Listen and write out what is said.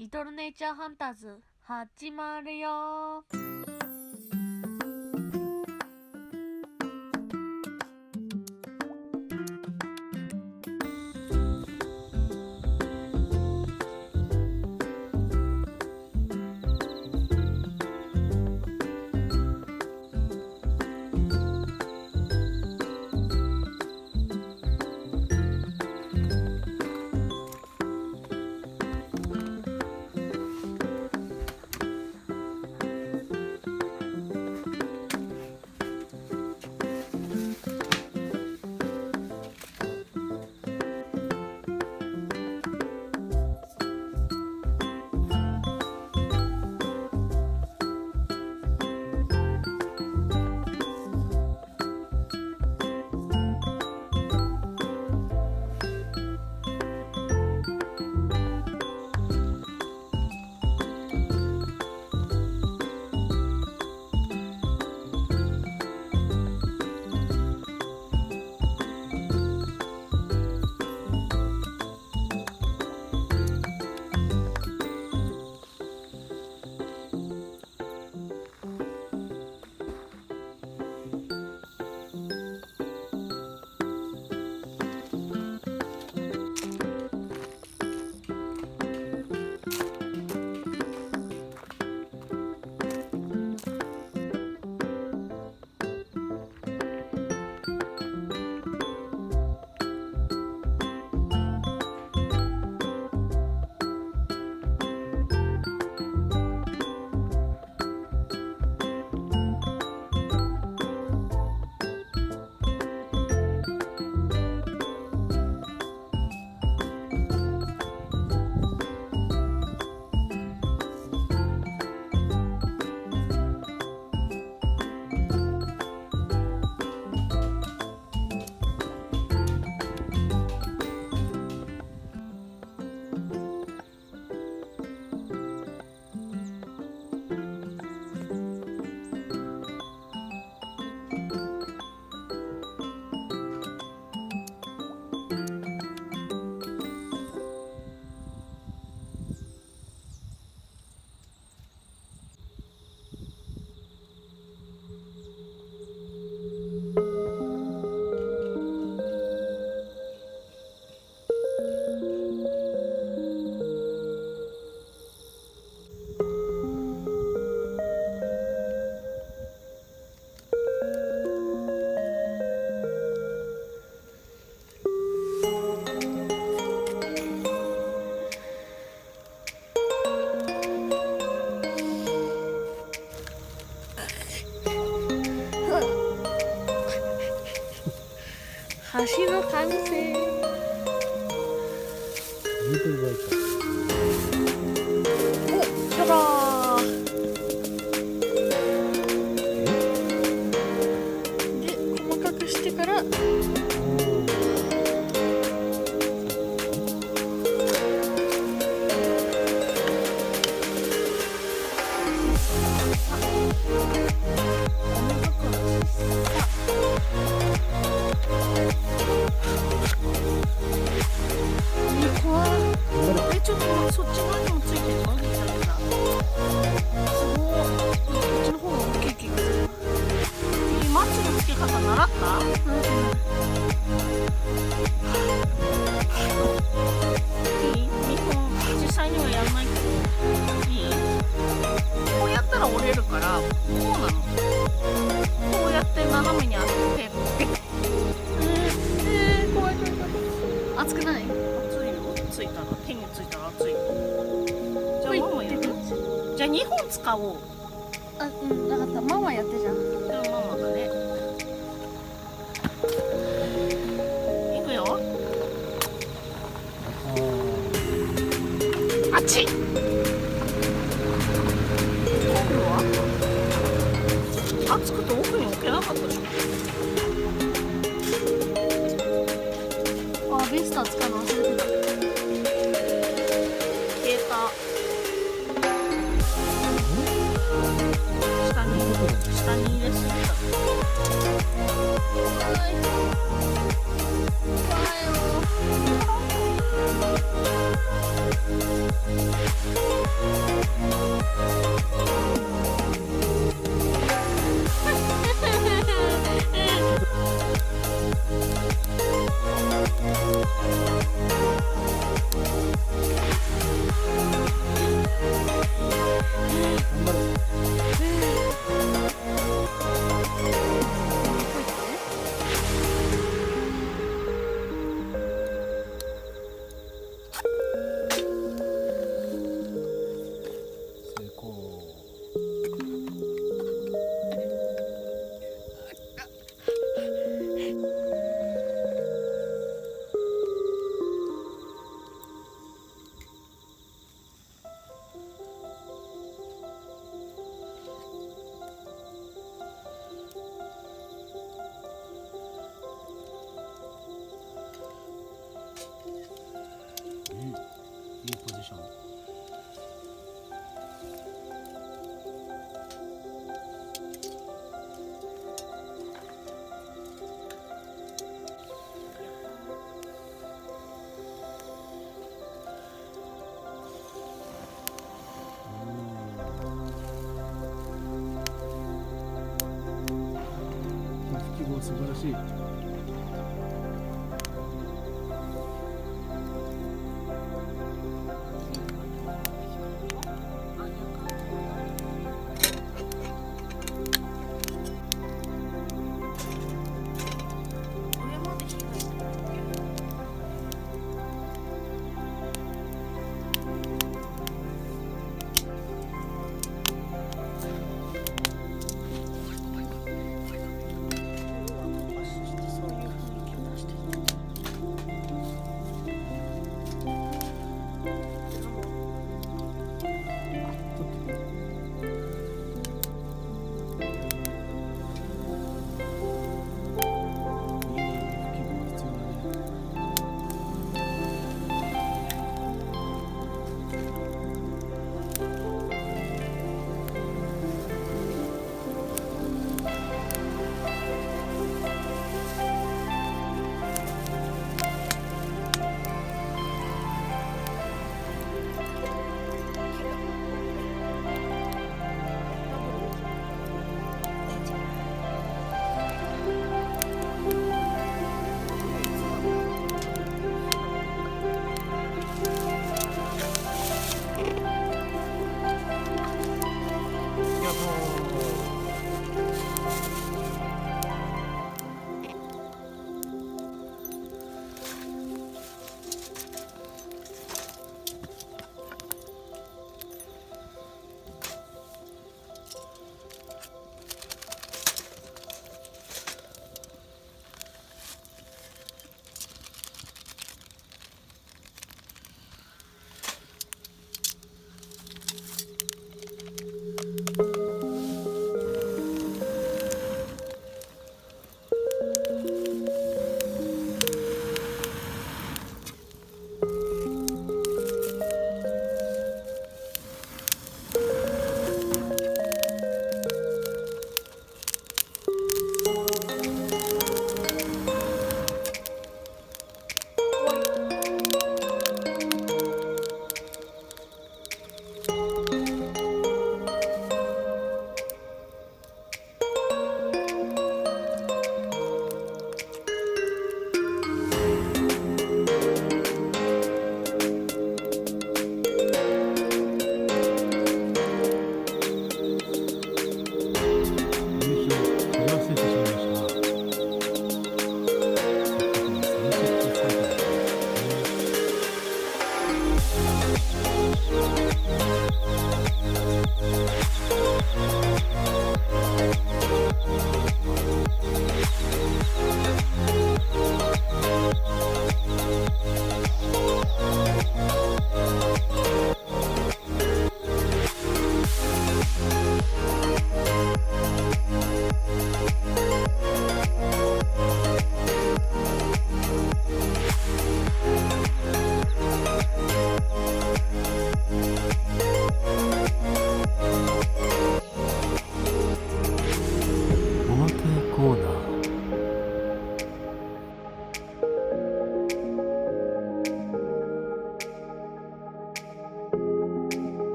リトルネイチャーハンターズ始まるよ。橋の完成。お、ただで細かくしてからちょっとそっち側にもついてるのみたいな。すごい。こっちの方が大きい気がする。マッチの付け方習った？いい？2本実際にはやんないけどいい？こうやったら折れるからこうなの。こうやって斜めに当てて怖い怖い怖い。熱くない？ついたら手についたら熱い。じゃあママやる？じゃあ2本使おう。あ、うん、分かった。ママやってじゃん。じゃあママだね。いくよ。あっち。今度は熱くて奥に置けなかったでしょ。あ、ベスター使うの忘れてた。下に入れすぎた。怖いよ。素晴らしい。